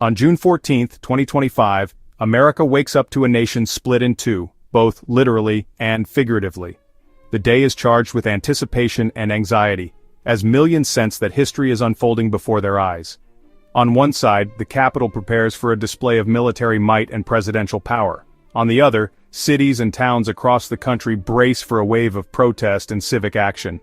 On June 14, 2025, America wakes up to a nation split in two, both literally and figuratively. The day is charged with anticipation and anxiety, as millions sense that history is unfolding before their eyes. On one side, the capital prepares for a display of military might and presidential power. On the other, cities and towns across the country brace for a wave of protest and civic action.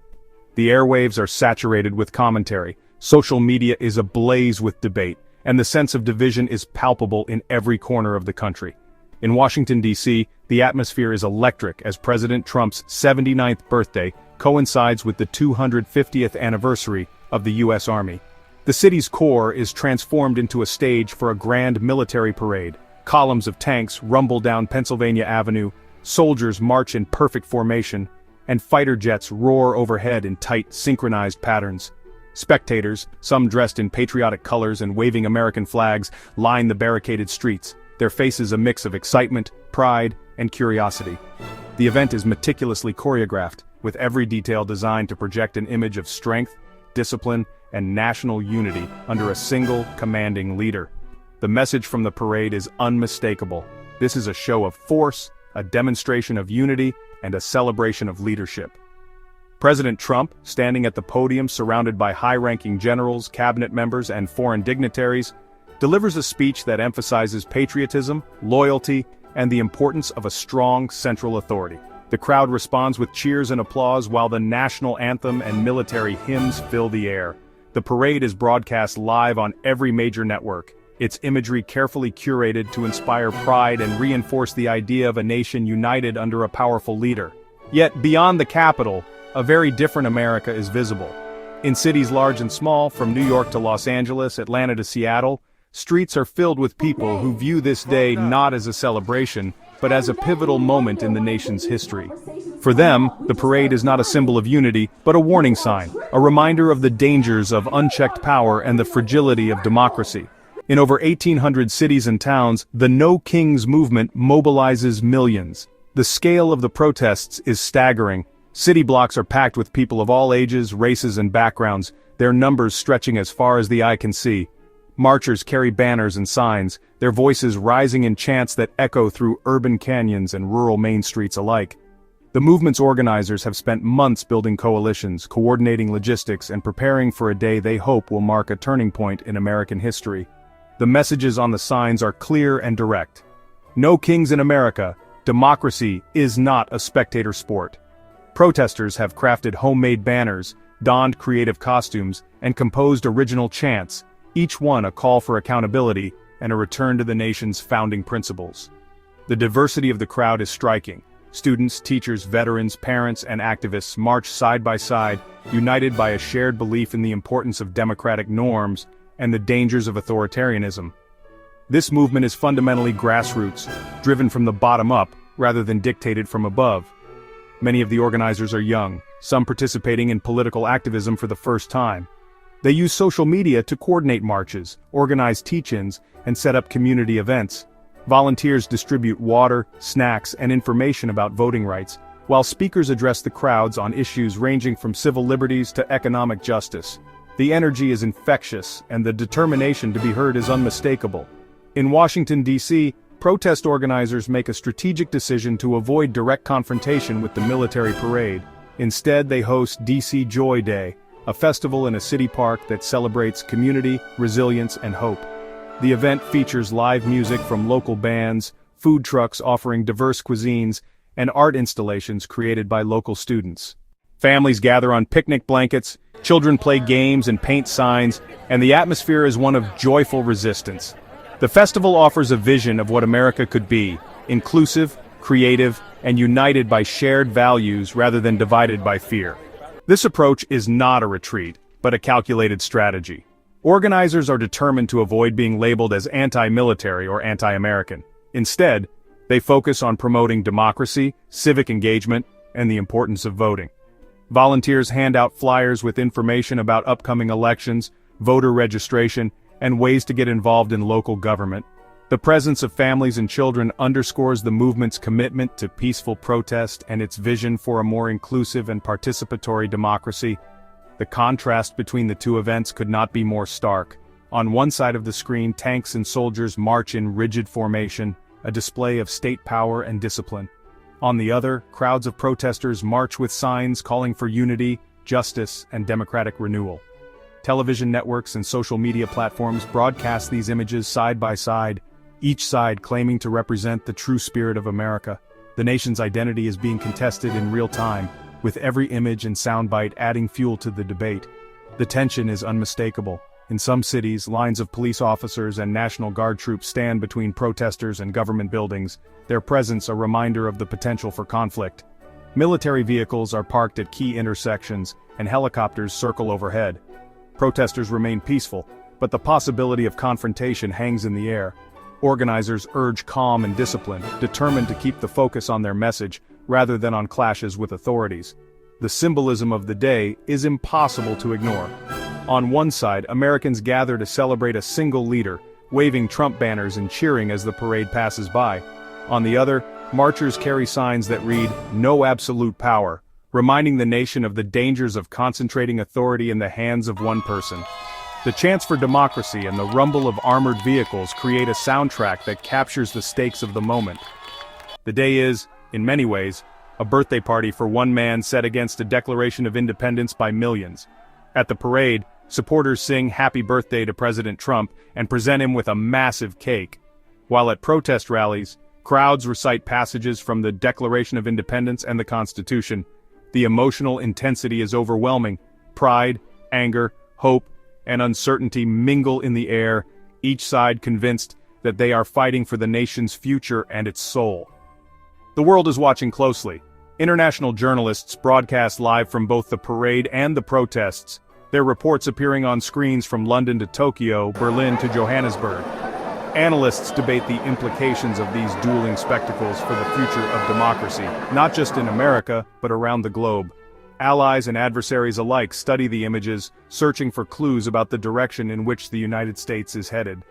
The airwaves are saturated with commentary, social media is ablaze with debate, and the sense of division is palpable in every corner of the country. In Washington, D.C., the atmosphere is electric as President Trump's 79th birthday coincides with the 250th anniversary of the U.S. Army. The city's core is transformed into a stage for a grand military parade. Columns of tanks rumble down Pennsylvania Avenue, soldiers march in perfect formation, and fighter jets roar overhead in tight, synchronized patterns. Spectators, some dressed in patriotic colors and waving American flags, line the barricaded streets, their faces a mix of excitement, pride, and curiosity. The event is meticulously choreographed, with every detail designed to project an image of strength, discipline, and national unity under a single, commanding leader. The message from the parade is unmistakable. This is a show of force, a demonstration of unity, and a celebration of leadership. President Trump, standing at the podium surrounded by high-ranking generals, cabinet members, and foreign dignitaries, delivers a speech that emphasizes patriotism, loyalty, and the importance of a strong central authority. The crowd responds with cheers and applause while the national anthem and military hymns fill the air. The parade is broadcast live on every major network, its imagery carefully curated to inspire pride and reinforce the idea of a nation united under a powerful leader. Yet, beyond the capital, a very different America is visible. In cities large and small, from New York to Los Angeles, Atlanta to Seattle, streets are filled with people who view this day not as a celebration, but as a pivotal moment in the nation's history. For them, the parade is not a symbol of unity, but a warning sign, a reminder of the dangers of unchecked power and the fragility of democracy. In over 1,800 cities and towns, the No Kings movement mobilizes millions. The scale of the protests is staggering. City blocks are packed with people of all ages, races, and backgrounds, their numbers stretching as far as the eye can see. Marchers carry banners and signs, their voices rising in chants that echo through urban canyons and rural main streets alike. The movement's organizers have spent months building coalitions, coordinating logistics, and preparing for a day they hope will mark a turning point in American history. The messages on the signs are clear and direct. No kings in America. Democracy is not a spectator sport. Protesters have crafted homemade banners, donned creative costumes, and composed original chants, each one a call for accountability and a return to the nation's founding principles. The diversity of the crowd is striking. Students, teachers, veterans, parents, and activists march side by side, united by a shared belief in the importance of democratic norms and the dangers of authoritarianism. This movement is fundamentally grassroots, driven from the bottom up rather than dictated from above. Many of the organizers are young, some participating in political activism for the first time. They use social media to coordinate marches, organize teach-ins, and set up community events. Volunteers distribute water, snacks, and information about voting rights, while speakers address the crowds on issues ranging from civil liberties to economic justice. The energy is infectious, and the determination to be heard is unmistakable. In Washington, D.C., protest organizers make a strategic decision to avoid direct confrontation with the military parade. Instead, they host D.C. Joy Day, a festival in a city park that celebrates community, resilience, and hope. The event features live music from local bands, food trucks offering diverse cuisines, and art installations created by local students. Families gather on picnic blankets, children play games and paint signs, and the atmosphere is one of joyful resistance. The festival offers a vision of what America could be, inclusive, creative, and united by shared values rather than divided by fear. This approach is not a retreat, but a calculated strategy. Organizers are determined to avoid being labeled as anti-military or anti-American. Instead, they focus on promoting democracy, civic engagement, and the importance of voting. Volunteers hand out flyers with information about upcoming elections, voter registration, and ways to get involved in local government. The presence of families and children underscores the movement's commitment to peaceful protest and its vision for a more inclusive and participatory democracy. The contrast between the two events could not be more stark. On one side of the screen, tanks and soldiers march in rigid formation, a display of state power and discipline. On the other, crowds of protesters march with signs calling for unity, justice, and democratic renewal. Television networks and social media platforms broadcast these images side by side, each side claiming to represent the true spirit of America. The nation's identity is being contested in real time, with every image and soundbite adding fuel to the debate. The tension is unmistakable. In some cities, lines of police officers and National Guard troops stand between protesters and government buildings, their presence a reminder of the potential for conflict. Military vehicles are parked at key intersections, and helicopters circle overhead. Protesters remain peaceful, but the possibility of confrontation hangs in the air. Organizers urge calm and discipline, determined to keep the focus on their message, rather than on clashes with authorities. The symbolism of the day is impossible to ignore. On one side, Americans gather to celebrate a single leader, waving Trump banners and cheering as the parade passes by. On the other, marchers carry signs that read, "No absolute power," reminding the nation of the dangers of concentrating authority in the hands of one person. The chants for democracy and the rumble of armored vehicles create a soundtrack that captures the stakes of the moment. The day is, in many ways, a birthday party for one man set against a Declaration of Independence by millions. At the parade, supporters sing "Happy Birthday" to President Trump and present him with a massive cake. While at protest rallies, crowds recite passages from the Declaration of Independence and the Constitution. The emotional intensity is overwhelming. Pride, anger, hope, and uncertainty mingle in the air, each side convinced that they are fighting for the nation's future and its soul. The world is watching closely. International journalists broadcast live from both the parade and the protests, their reports appearing on screens from London to Tokyo, Berlin to Johannesburg. Analysts debate the implications of these dueling spectacles for the future of democracy, not just in America, but around the globe. Allies and adversaries alike study the images, searching for clues about the direction in which the United States is headed.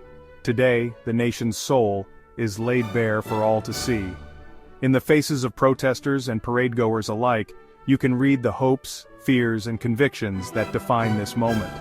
Today, the nation's soul is laid bare for all to see. In the faces of protesters and parade-goers alike, you can read the hopes, fears, and convictions that define this moment.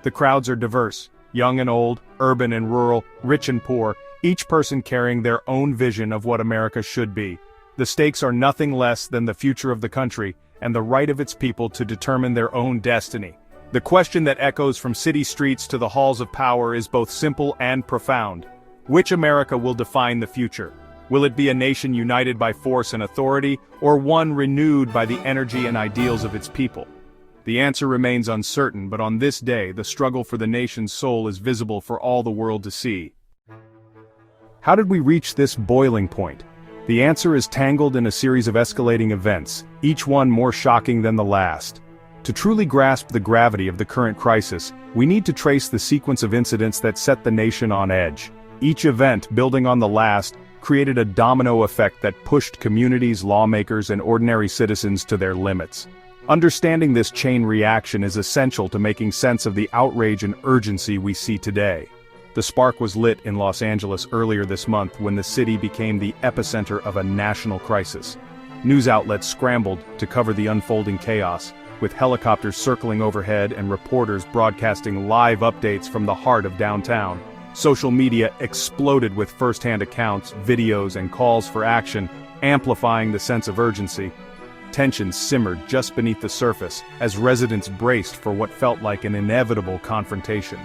The crowds are diverse, young and old, urban and rural, rich and poor, each person carrying their own vision of what America should be. The stakes are nothing less than the future of the country, and the right of its people to determine their own destiny. The question that echoes from city streets to the halls of power is both simple and profound. Which America will define the future? Will it be a nation united by force and authority, or one renewed by the energy and ideals of its people? The answer remains uncertain, but on this day, the struggle for the nation's soul is visible for all the world to see. How did we reach this boiling point? The answer is tangled in a series of escalating events, each one more shocking than the last. To truly grasp the gravity of the current crisis, we need to trace the sequence of incidents that set the nation on edge. Each event, building on the last, created a domino effect that pushed communities, lawmakers, and ordinary citizens to their limits. Understanding this chain reaction is essential to making sense of the outrage and urgency we see today. The spark was lit in Los Angeles earlier this month when the city became the epicenter of a national crisis. News outlets scrambled to cover the unfolding chaos, with helicopters circling overhead and reporters broadcasting live updates from the heart of downtown. Social media exploded with first-hand accounts, videos, and calls for action, amplifying the sense of urgency. Tension simmered just beneath the surface as residents braced for what felt like an inevitable confrontation.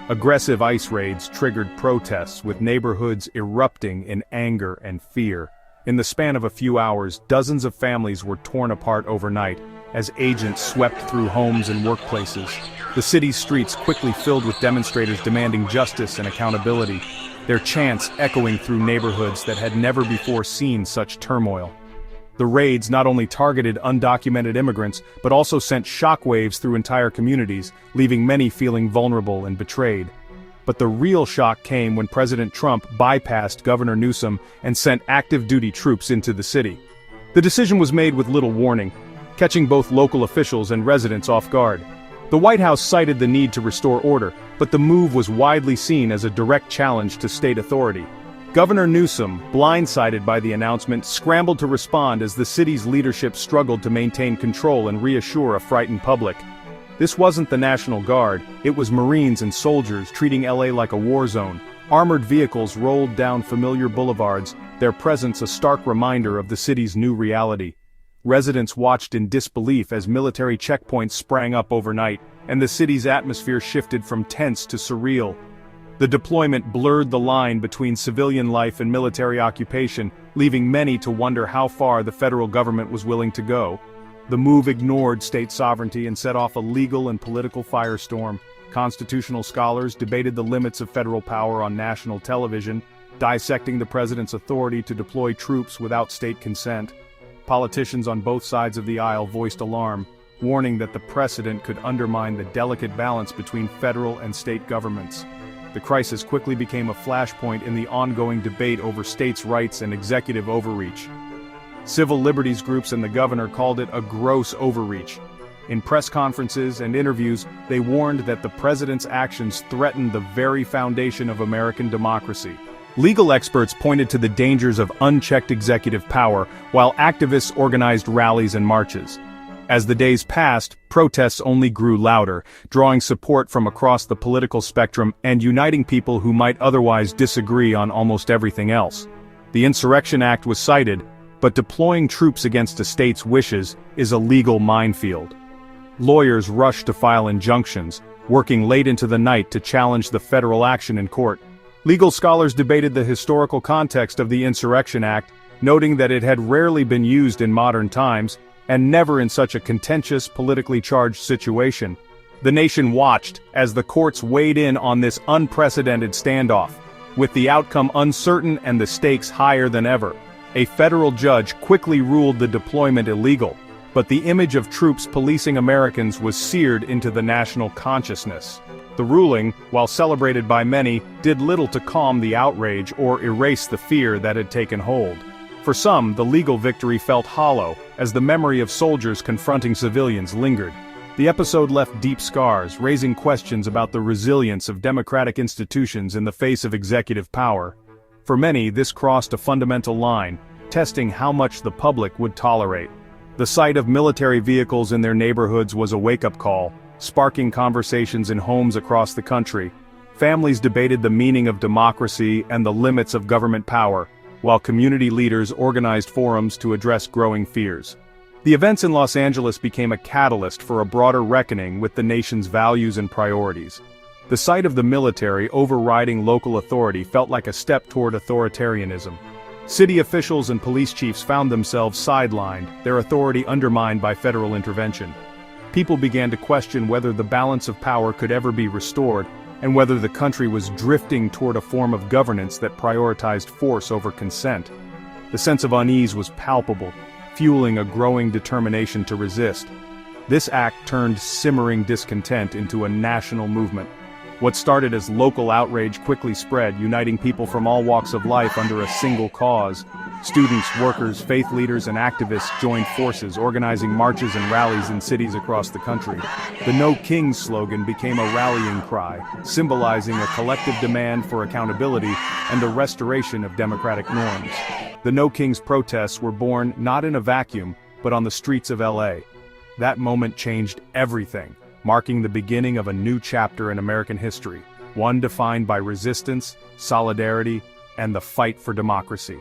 Aggressive ICE raids triggered protests, with neighborhoods erupting in anger and fear. In the span of a few hours, dozens of families were torn apart overnight as agents swept through homes and workplaces. The city's streets quickly filled with demonstrators demanding justice and accountability, their chants echoing through neighborhoods that had never before seen such turmoil. The raids not only targeted undocumented immigrants, but also sent shockwaves through entire communities, leaving many feeling vulnerable and betrayed. But the real shock came when President Trump bypassed Governor Newsom and sent active-duty troops into the city. The decision was made with little warning, catching both local officials and residents off guard. The White House cited the need to restore order, but the move was widely seen as a direct challenge to state authority. Governor Newsom, blindsided by the announcement, scrambled to respond as the city's leadership struggled to maintain control and reassure a frightened public. This wasn't the National Guard, it was Marines and soldiers treating LA like a war zone. Armored vehicles rolled down familiar boulevards, their presence a stark reminder of the city's new reality. Residents watched in disbelief as military checkpoints sprang up overnight, and the city's atmosphere shifted from tense to surreal. The deployment blurred the line between civilian life and military occupation, leaving many to wonder how far the federal government was willing to go. The move ignored state sovereignty and set off a legal and political firestorm. Constitutional scholars debated the limits of federal power on national television, dissecting the president's authority to deploy troops without state consent. Politicians on both sides of the aisle voiced alarm, warning that the precedent could undermine the delicate balance between federal and state governments. The crisis quickly became a flashpoint in the ongoing debate over states' rights and executive overreach. Civil liberties groups and the governor called it a gross overreach. In press conferences and interviews, they warned that the president's actions threatened the very foundation of American democracy. Legal experts pointed to the dangers of unchecked executive power, while activists organized rallies and marches. As the days passed, protests only grew louder, drawing support from across the political spectrum and uniting people who might otherwise disagree on almost everything else. The Insurrection Act was cited, but deploying troops against a state's wishes is a legal minefield. Lawyers rushed to file injunctions, working late into the night to challenge the federal action in court. Legal scholars debated the historical context of the Insurrection Act, noting that it had rarely been used in modern times, and never in such a contentious, politically charged situation. The nation watched as the courts weighed in on this unprecedented standoff. With the outcome uncertain and the stakes higher than ever, a federal judge quickly ruled the deployment illegal, but the image of troops policing Americans was seared into the national consciousness. The ruling, while celebrated by many, did little to calm the outrage or erase the fear that had taken hold. For some, the legal victory felt hollow, as the memory of soldiers confronting civilians lingered. The episode left deep scars, raising questions about the resilience of democratic institutions in the face of executive power. For many, this crossed a fundamental line, testing how much the public would tolerate. The sight of military vehicles in their neighborhoods was a wake-up call, sparking conversations in homes across the country. Families debated the meaning of democracy and the limits of government power, while community leaders organized forums to address growing fears. The events in Los Angeles became a catalyst for a broader reckoning with the nation's values and priorities. The sight of the military overriding local authority felt like a step toward authoritarianism. City officials and police chiefs found themselves sidelined, their authority undermined by federal intervention. People began to question whether the balance of power could ever be restored, and whether the country was drifting toward a form of governance that prioritized force over consent. The sense of unease was palpable, fueling a growing determination to resist. This act turned simmering discontent into a national movement. What started as local outrage quickly spread, uniting people from all walks of life under a single cause. Students, workers, faith leaders, and activists joined forces, organizing marches and rallies in cities across the country. The No Kings slogan became a rallying cry, symbolizing a collective demand for accountability and a restoration of democratic norms. The No Kings protests were born not in a vacuum, but on the streets of LA. That moment changed everything, marking the beginning of a new chapter in American history, one defined by resistance, solidarity, and the fight for democracy.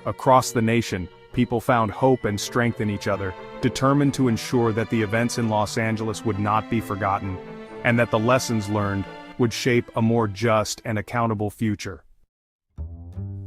Across the nation, people found hope and strength in each other, determined to ensure that the events in Los Angeles would not be forgotten, and that the lessons learned would shape a more just and accountable future.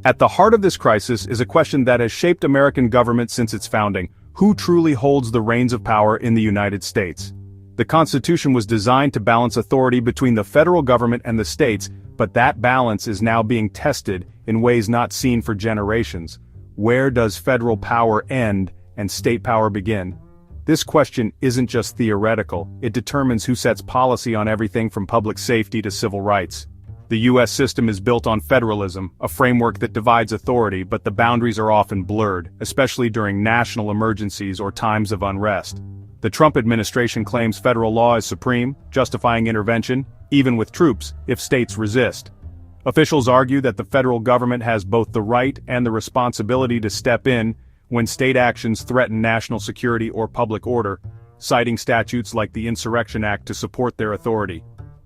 At the heart of this crisis is a question that has shaped American government since its founding: who truly holds the reins of power in the United States? The Constitution was designed to balance authority between the federal government and the states, but that balance is now being tested in ways not seen for generations. Where does federal power end and state power begin? This question isn't just theoretical, it determines who sets policy on everything from public safety to civil rights. The U.S. system is built on federalism, a framework that divides authority, but the boundaries are often blurred, especially during national emergencies or times of unrest. The Trump administration claims federal law is supreme, justifying intervention, even with troops, if states resist. Officials argue that the federal government has both the right and the responsibility to step in when state actions threaten national security or public order. citing statutes like the Insurrection Act to support their authority.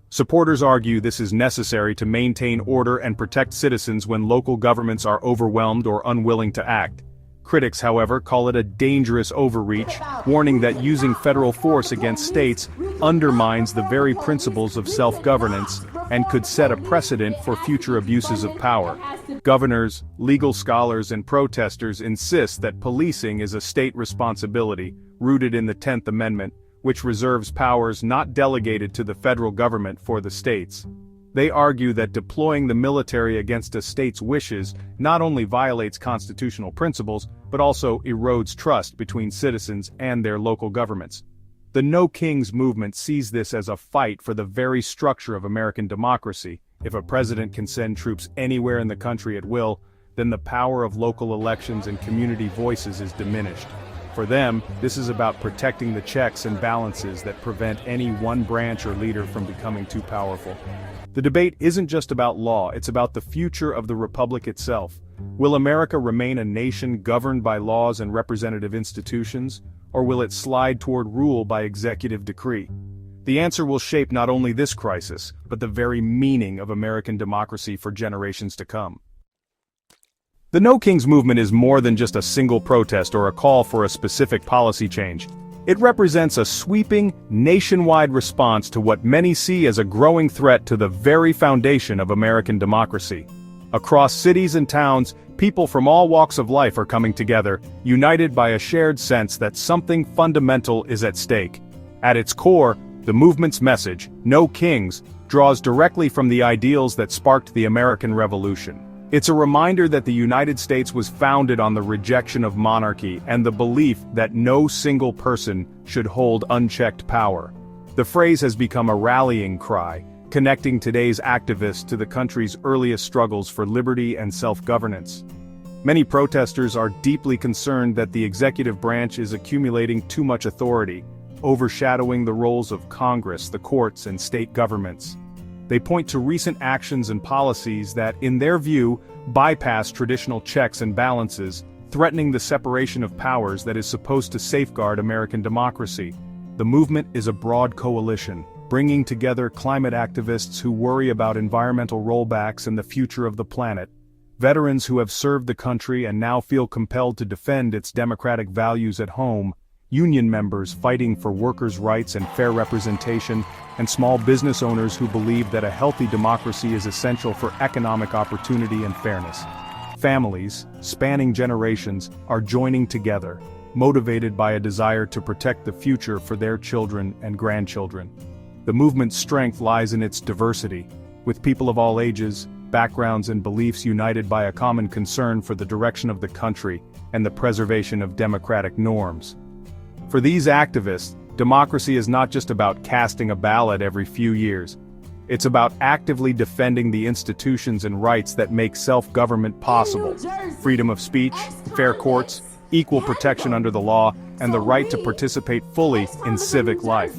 Supporters argue this is necessary to maintain order and protect citizens when local governments are overwhelmed or unwilling to act. Critics, however, call it a dangerous overreach, warning that using federal force against states undermines the very principles of self-governance and could set a precedent for future abuses of power. Governors, legal scholars, and protesters insist that policing is a state responsibility, rooted in the 10th Amendment, which reserves powers not delegated to the federal government for the states. They argue that deploying the military against a state's wishes not only violates constitutional principles, but also erodes trust between citizens and their local governments. The No Kings movement sees this as a fight for the very structure of American democracy. If a president can send troops anywhere in the country at will, then the power of local elections and community voices is diminished. For them, this is about protecting the checks and balances that prevent any one branch or leader from becoming too powerful. The debate isn't just about law, it's about the future of the republic itself. Will America remain a nation governed by laws and representative institutions, or will it slide toward rule by executive decree? The answer will shape not only this crisis, but the very meaning of American democracy for generations to come. The No Kings movement is more than just a single protest or a call for a specific policy change. It represents a sweeping, nationwide response to what many see as a growing threat to the very foundation of American democracy. Across cities and towns, people from all walks of life are coming together, united by a shared sense that something fundamental is at stake. At its core, the movement's message, No Kings, draws directly from the ideals that sparked the American Revolution. It's a reminder that the United States was founded on the rejection of monarchy and the belief that no single person should hold unchecked power. The phrase has become a rallying cry, connecting today's activists to the country's earliest struggles for liberty and self-governance. Many protesters are deeply concerned that the executive branch is accumulating too much authority, overshadowing the roles of Congress, the courts, and state governments. They point to recent actions and policies that, in their view, bypass traditional checks and balances, threatening the separation of powers that is supposed to safeguard American democracy. The movement is a broad coalition, bringing together climate activists who worry about environmental rollbacks and the future of the planet, veterans who have served the country and now feel compelled to defend its democratic values at home, union members fighting for workers' rights and fair representation, and small business owners who believe that a healthy democracy is essential for economic opportunity and fairness. Families, spanning generations, are joining together, motivated by a desire to protect the future for their children and grandchildren. The movement's strength lies in its diversity, with people of all ages, backgrounds, and beliefs united by a common concern for the direction of the country and the preservation of democratic norms. For these activists, democracy is not just about casting a ballot every few years. It's about actively defending the institutions and rights that make self-government possible: freedom of speech, fair courts, equal protection under the law, and the right to participate fully in civic life.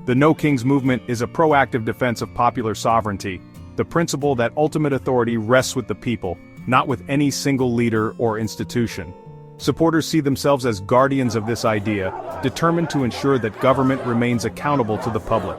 The No Kings movement is a proactive defense of popular sovereignty, the principle that ultimate authority rests with the people, not with any single leader or institution. Supporters see themselves as guardians of this idea, determined to ensure that government remains accountable to the public.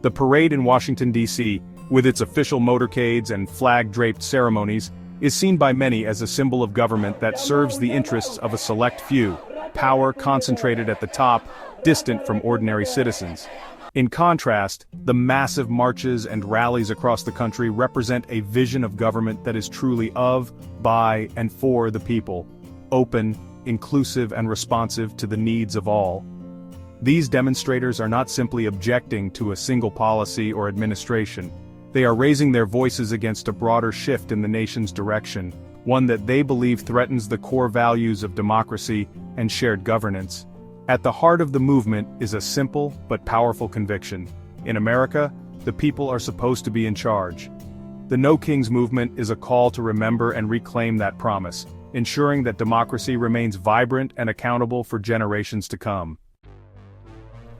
The parade in Washington, D.C., with its official motorcades and flag-draped ceremonies, is seen by many as a symbol of government that serves the interests of a select few, power concentrated at the top, distant from ordinary citizens. In contrast, the massive marches and rallies across the country represent a vision of government that is truly of, by, and for the people, open, inclusive, and responsive to the needs of all. These demonstrators are not simply objecting to a single policy or administration. They are raising their voices against a broader shift in the nation's direction, one that they believe threatens the core values of democracy and shared governance. At the heart of the movement is a simple but powerful conviction. In America, the people are supposed to be in charge. The No Kings movement is a call to remember and reclaim that promise, ensuring that democracy remains vibrant and accountable for generations to come.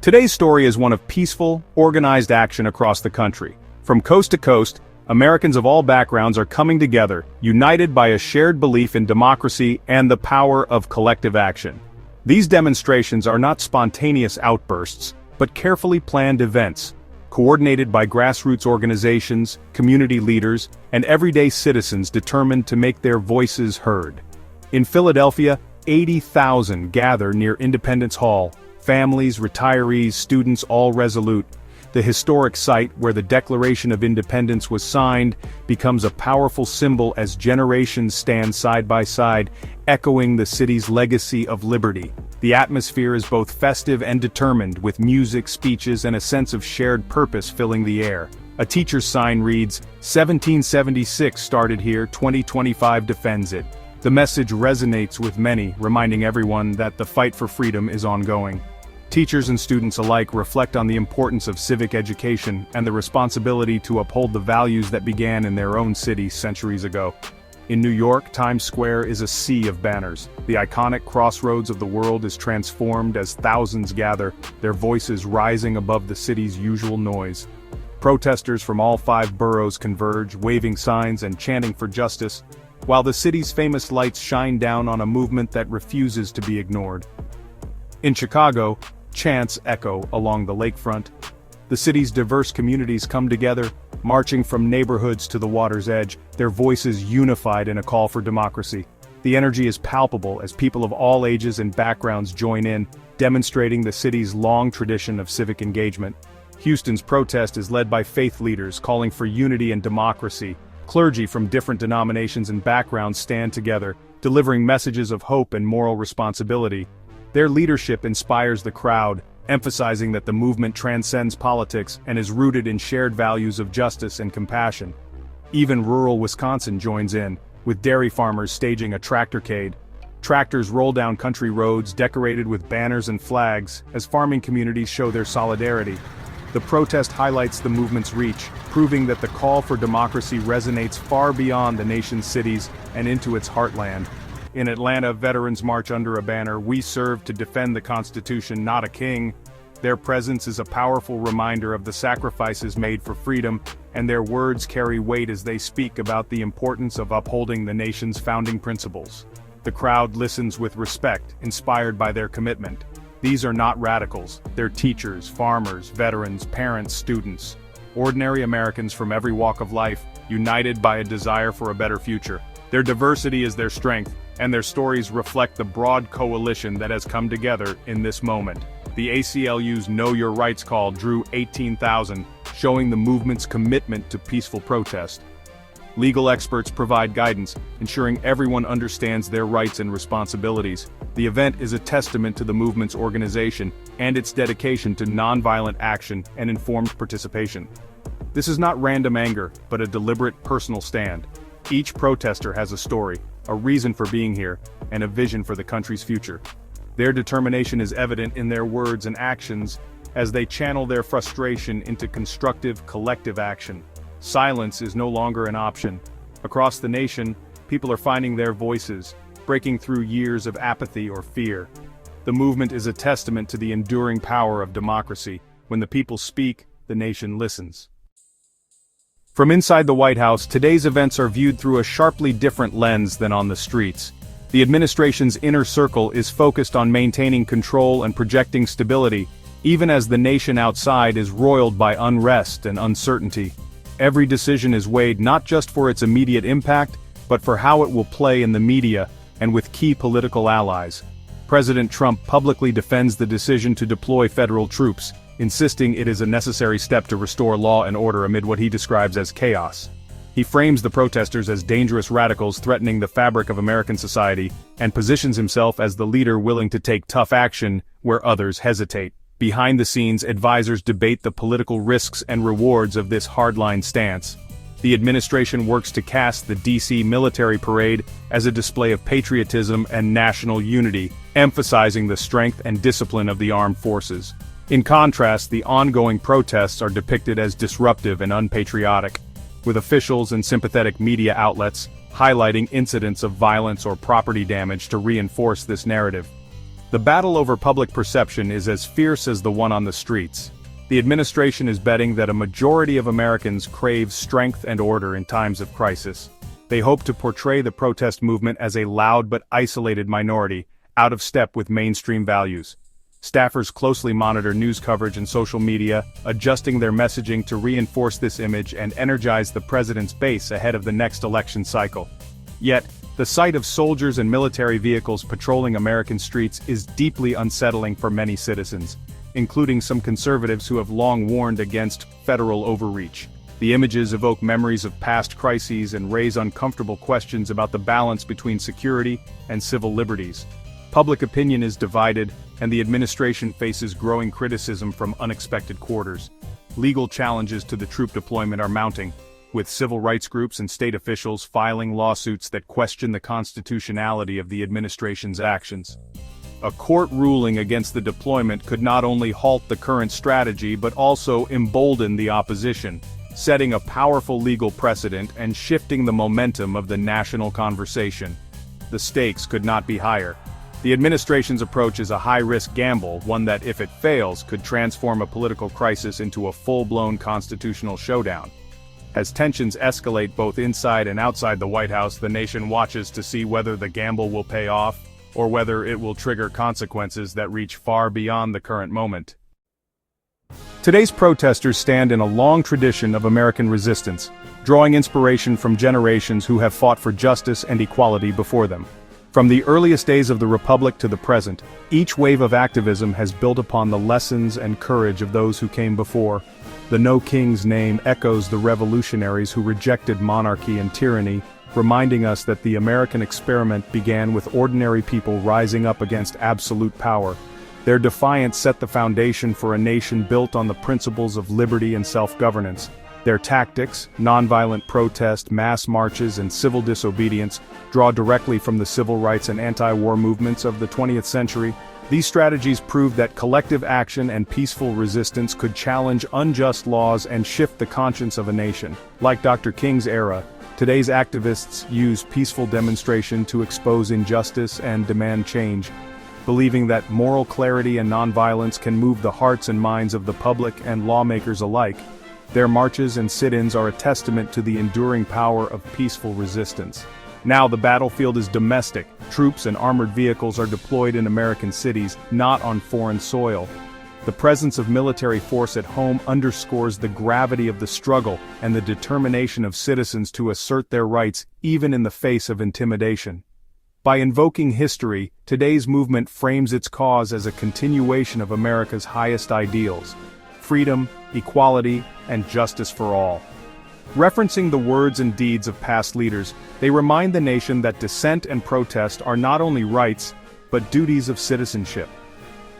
Today's story is one of peaceful, organized action across the country. From coast to coast, Americans of all backgrounds are coming together, united by a shared belief in democracy and the power of collective action. These demonstrations are not spontaneous outbursts, but carefully planned events, coordinated by grassroots organizations, community leaders, and everyday citizens determined to make their voices heard. In Philadelphia, 80,000 gather near Independence Hall, families, retirees, students, all resolute. The historic site where the Declaration of Independence was signed becomes a powerful symbol as generations stand side by side, echoing the city's legacy of liberty. The atmosphere is both festive and determined, with music, speeches, and a sense of shared purpose filling the air. A teacher's sign reads, "1776 started here, 2025 defends it." The message resonates with many, reminding everyone that the fight for freedom is ongoing. Teachers and students alike reflect on the importance of civic education and the responsibility to uphold the values that began in their own city centuries ago. In New York, Times Square is a sea of banners. The iconic crossroads of the world is transformed as thousands gather, their voices rising above the city's usual noise. Protesters from all 5 boroughs converge, waving signs and chanting for justice, while the city's famous lights shine down on a movement that refuses to be ignored. In Chicago, chants echo along the lakefront. The city's diverse communities come together, marching from neighborhoods to the water's edge, their voices unified in a call for democracy. The energy is palpable as people of all ages and backgrounds join in, demonstrating the city's long tradition of civic engagement. Houston's protest is led by faith leaders calling for unity and democracy. Clergy from different denominations and backgrounds stand together, delivering messages of hope and moral responsibility. Their leadership inspires the crowd, emphasizing that the movement transcends politics and is rooted in shared values of justice and compassion. Even rural Wisconsin joins in, with dairy farmers staging a tractorcade. Tractors roll down country roads decorated with banners and flags as farming communities show their solidarity. The protest highlights the movement's reach, proving that the call for democracy resonates far beyond the nation's cities and into its heartland. In Atlanta, veterans march under a banner, "We serve to defend the Constitution, not a king." Their presence is a powerful reminder of the sacrifices made for freedom, and their words carry weight as they speak about the importance of upholding the nation's founding principles. The crowd listens with respect, inspired by their commitment. These are not radicals, they're teachers, farmers, veterans, parents, students. Ordinary Americans from every walk of life, united by a desire for a better future. Their diversity is their strength, and their stories reflect the broad coalition that has come together in this moment. The ACLU's Know Your Rights call drew 18,000, showing the movement's commitment to peaceful protest. Legal experts provide guidance, ensuring everyone understands their rights and responsibilities. The event is a testament to the movement's organization and its dedication to nonviolent action and informed participation. This is not random anger, but a deliberate personal stand. Each protester has a story, a reason for being here, and a vision for the country's future. Their determination is evident in their words and actions as they channel their frustration into constructive, collective action. Silence is no longer an option. Across the nation, people are finding their voices, breaking through years of apathy or fear. The movement is a testament to the enduring power of democracy. When the people speak, the nation listens. From inside the White House, today's events are viewed through a sharply different lens than on the streets. The administration's inner circle is focused on maintaining control and projecting stability, even as the nation outside is roiled by unrest and uncertainty. Every decision is weighed not just for its immediate impact, but for how it will play in the media and with key political allies. President Trump publicly defends the decision to deploy federal troops, insisting it is a necessary step to restore law and order amid what he describes as chaos. He frames the protesters as dangerous radicals threatening the fabric of American society, and positions himself as the leader willing to take tough action where others hesitate. Behind the scenes, advisors debate the political risks and rewards of this hardline stance. The administration works to cast the D.C. military parade as a display of patriotism and national unity, emphasizing the strength and discipline of the armed forces. In contrast, the ongoing protests are depicted as disruptive and unpatriotic, with officials and sympathetic media outlets highlighting incidents of violence or property damage to reinforce this narrative. The battle over public perception is as fierce as the one on the streets. The administration is betting that a majority of Americans crave strength and order in times of crisis. They hope to portray the protest movement as a loud but isolated minority, out of step with mainstream values. Staffers closely monitor news coverage and social media, adjusting their messaging to reinforce this image and energize the president's base ahead of the next election cycle. Yet, the sight of soldiers and military vehicles patrolling American streets is deeply unsettling for many citizens, including some conservatives who have long warned against federal overreach. The images evoke memories of past crises and raise uncomfortable questions about the balance between security and civil liberties. Public opinion is divided, and the administration faces growing criticism from unexpected quarters. Legal challenges to the troop deployment are mounting, with civil rights groups and state officials filing lawsuits that question the constitutionality of the administration's actions. A court ruling against the deployment could not only halt the current strategy but also embolden the opposition, setting a powerful legal precedent and shifting the momentum of the national conversation. The stakes could not be higher. The administration's approach is a high-risk gamble, one that, if it fails, could transform a political crisis into a full-blown constitutional showdown. As tensions escalate both inside and outside the White House, the nation watches to see whether the gamble will pay off, or whether it will trigger consequences that reach far beyond the current moment. Today's protesters stand in a long tradition of American resistance, drawing inspiration from generations who have fought for justice and equality before them. From the earliest days of the Republic to the present, each wave of activism has built upon the lessons and courage of those who came before. The No King's name echoes the revolutionaries who rejected monarchy and tyranny, reminding us that the American experiment began with ordinary people rising up against absolute power. Their defiance set the foundation for a nation built on the principles of liberty and self-governance. Their tactics, nonviolent protest, mass marches, and civil disobedience, draw directly from the civil rights and anti-war movements of the 20th century. These strategies proved that collective action and peaceful resistance could challenge unjust laws and shift the conscience of a nation. Like Dr. King's era, today's activists use peaceful demonstration to expose injustice and demand change, believing that moral clarity and nonviolence can move the hearts and minds of the public and lawmakers alike. Their marches and sit-ins are a testament to the enduring power of peaceful resistance. Now the battlefield is domestic. Troops and armored vehicles are deployed in American cities, not on foreign soil. The presence of military force at home underscores the gravity of the struggle and the determination of citizens to assert their rights even in the face of intimidation. By invoking history, today's movement frames its cause as a continuation of America's highest ideals: freedom, equality, and justice for all. Referencing the words and deeds of past leaders, they remind the nation that dissent and protest are not only rights, but duties of citizenship.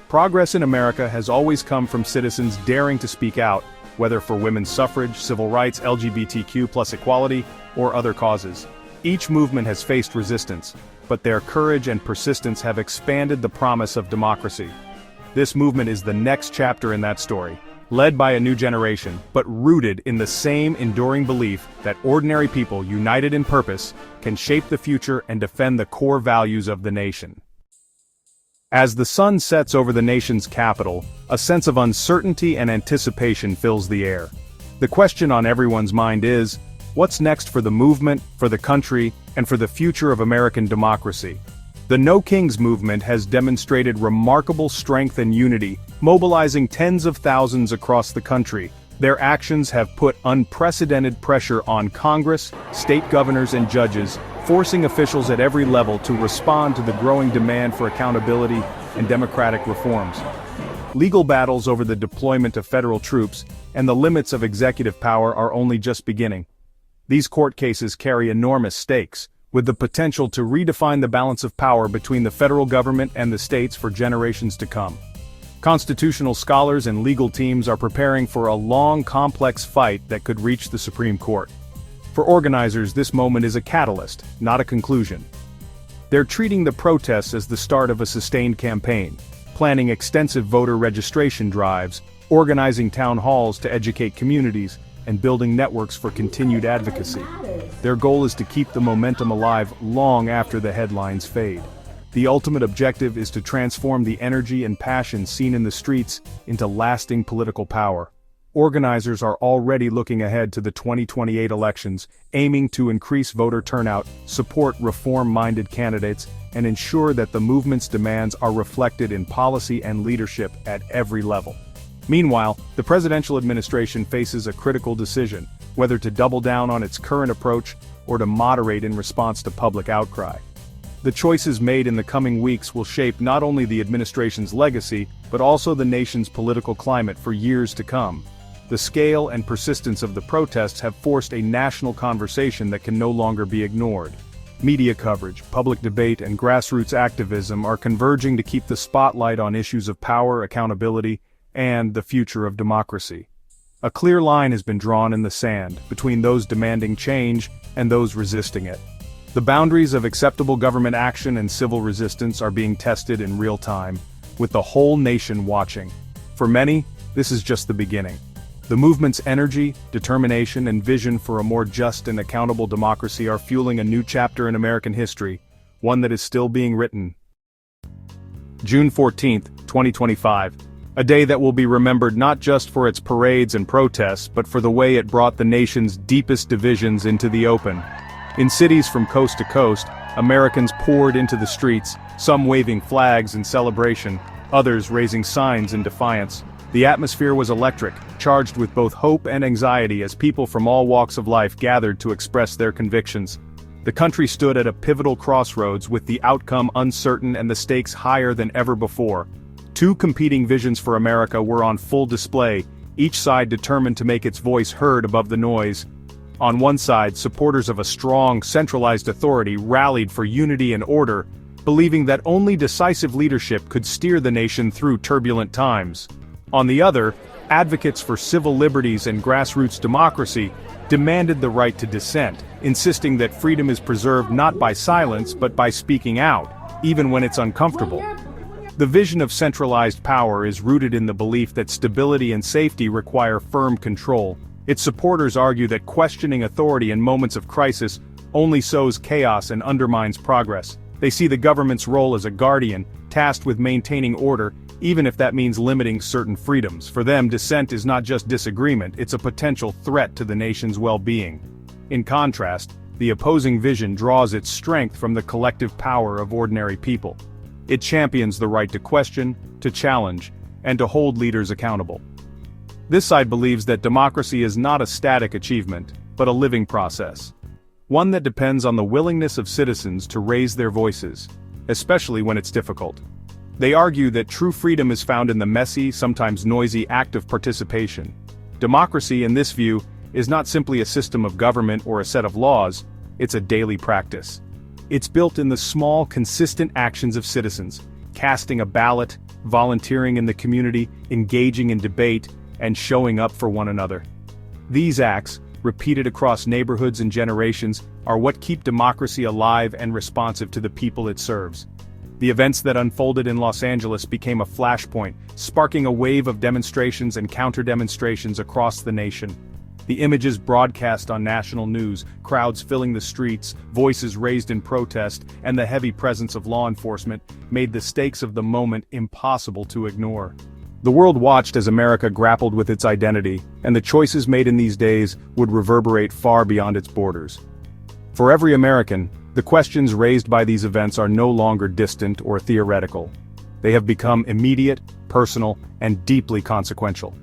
Progress in America has always come from citizens daring to speak out, whether for women's suffrage, civil rights, LGBTQ+ equality, or other causes. Each movement has faced resistance, but their courage and persistence have expanded the promise of democracy. This movement is the next chapter in that story, led by a new generation, but rooted in the same enduring belief that ordinary people united in purpose can shape the future and defend the core values of the nation. As the sun sets over the nation's capital, a sense of uncertainty and anticipation fills the air. The question on everyone's mind is, what's next for the movement, for the country, and for the future of American democracy? The No Kings movement has demonstrated remarkable strength and unity, mobilizing tens of thousands across the country. Their actions have put unprecedented pressure on Congress, state governors, and judges, forcing officials at every level to respond to the growing demand for accountability and democratic reforms. Legal battles over the deployment of federal troops and the limits of executive power are only just beginning. These court cases carry enormous stakes, with the potential to redefine the balance of power between the federal government and the states for generations to come. Constitutional scholars and legal teams are preparing for a long, complex fight that could reach the Supreme Court. For organizers, this moment is a catalyst, not a conclusion. They're treating the protests as the start of a sustained campaign, planning extensive voter registration drives, organizing town halls to educate communities, and building networks for continued advocacy. Their goal is to keep the momentum alive long after the headlines fade. The ultimate objective is to transform the energy and passion seen in the streets into lasting political power. organizers are already looking ahead to the 2028 elections, aiming to increase voter turnout, support reform-minded candidates, and ensure that the movement's demands are reflected in policy and leadership at every level. Meanwhile, the presidential administration faces a critical decision, whether to double down on its current approach or to moderate in response to public outcry. The choices made in the coming weeks will shape not only the administration's legacy, but also the nation's political climate for years to come. The scale and persistence of the protests have forced a national conversation that can no longer be ignored. Media coverage, public debate, and grassroots activism are converging to keep the spotlight on issues of power, accountability, and the future of democracy. A clear line has been drawn in the sand between those demanding change and those resisting it. The boundaries of acceptable government action and civil resistance are being tested in real time, with the whole nation watching. For many, this is just the beginning. The movement's energy, determination, and vision for a more just and accountable democracy are fueling a new chapter in American history, one that is still being written. June 14, 2025. A day that will be remembered not just for its parades and protests, but for the way it brought the nation's deepest divisions into the open. In cities from coast to coast, Americans poured into the streets, some waving flags in celebration, others raising signs in defiance. The atmosphere was electric, charged with both hope and anxiety as people from all walks of life gathered to express their convictions. The country stood at a pivotal crossroads with the outcome uncertain and the stakes higher than ever before. Two competing visions for America were on full display, each side determined to make its voice heard above the noise. On one side, supporters of a strong, centralized authority rallied for unity and order, believing that only decisive leadership could steer the nation through turbulent times. On the other, advocates for civil liberties and grassroots democracy demanded the right to dissent, insisting that freedom is preserved not by silence but by speaking out, even when it's uncomfortable. The vision of centralized power is rooted in the belief that stability and safety require firm control. Its supporters argue that questioning authority in moments of crisis only sows chaos and undermines progress. They see the government's role as a guardian, tasked with maintaining order, even if that means limiting certain freedoms. For them, dissent is not just disagreement, it's a potential threat to the nation's well-being. In contrast, the opposing vision draws its strength from the collective power of ordinary people. It champions the right to question, to challenge, and to hold leaders accountable. This side believes that democracy is not a static achievement, but a living process. One that depends on the willingness of citizens to raise their voices, especially when it's difficult. They argue that true freedom is found in the messy, sometimes noisy act of participation. Democracy, in this view, is not simply a system of government or a set of laws, it's a daily practice. It's built in the small, consistent actions of citizens, casting a ballot, volunteering in the community, engaging in debate, and showing up for one another. These acts, repeated across neighborhoods and generations, are what keep democracy alive and responsive to the people it serves. The events that unfolded in Los Angeles became a flashpoint, sparking a wave of demonstrations and counter-demonstrations across the nation. The images broadcast on national news, crowds filling the streets, voices raised in protest, and the heavy presence of law enforcement made the stakes of the moment impossible to ignore. The world watched as America grappled with its identity, and the choices made in these days would reverberate far beyond its borders. For every American, the questions raised by these events are no longer distant or theoretical. They have become immediate, personal, and deeply consequential.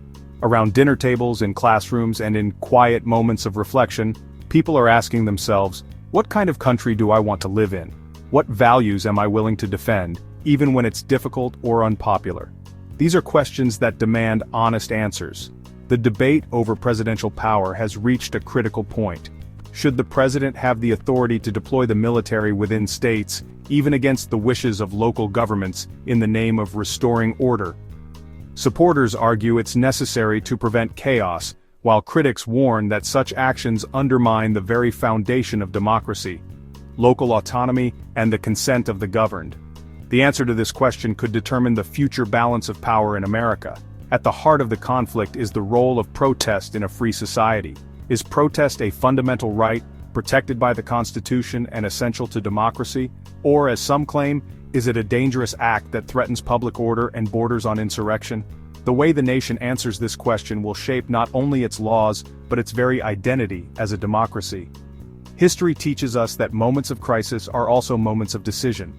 Around dinner tables, in classrooms, and in quiet moments of reflection, people are asking themselves, what kind of country do I want to live in? What values am I willing to defend, even when it's difficult or unpopular? These are questions that demand honest answers. The debate over presidential power has reached a critical point. Should the president have the authority to deploy the military within states, even against the wishes of local governments, in the name of restoring order? Supporters argue it's necessary to prevent chaos, while critics warn that such actions undermine the very foundation of democracy, local autonomy, and the consent of the governed. The answer to this question could determine the future balance of power in America. At the heart of the conflict is the role of protest in a free society. Is protest a fundamental right, protected by the Constitution and essential to democracy? Or, as some claim, is it a dangerous act that threatens public order and borders on insurrection? The way the nation answers this question will shape not only its laws, but its very identity as a democracy. History teaches us that moments of crisis are also moments of decision.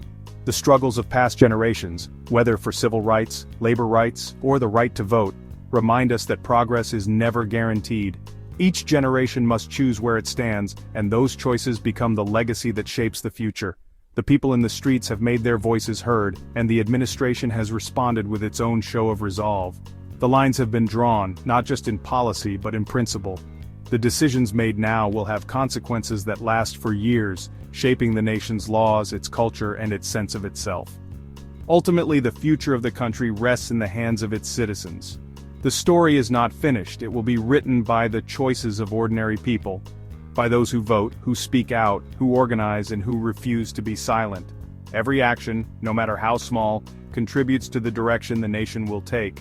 The struggles of past generations, whether for civil rights, labor rights, or the right to vote, remind us that progress is never guaranteed. Each generation must choose where it stands, and those choices become the legacy that shapes the future. The people in the streets have made their voices heard, and the administration has responded with its own show of resolve. The lines have been drawn, not just in policy but in principle. The decisions made now will have consequences that last for years, shaping the nation's laws, its culture, and its sense of itself. Ultimately, the future of the country rests in the hands of its citizens. The story is not finished. It will be written by the choices of ordinary people, by those who vote, who speak out, who organize, and who refuse to be silent. Every action, no matter how small, contributes to the direction the nation will take.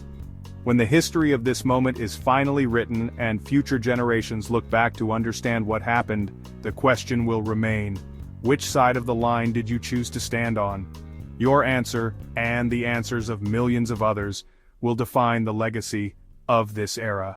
When the history of this moment is finally written and future generations look back to understand what happened, the question will remain: which side of the line did you choose to stand on? Your answer, and the answers of millions of others, will define the legacy of this era.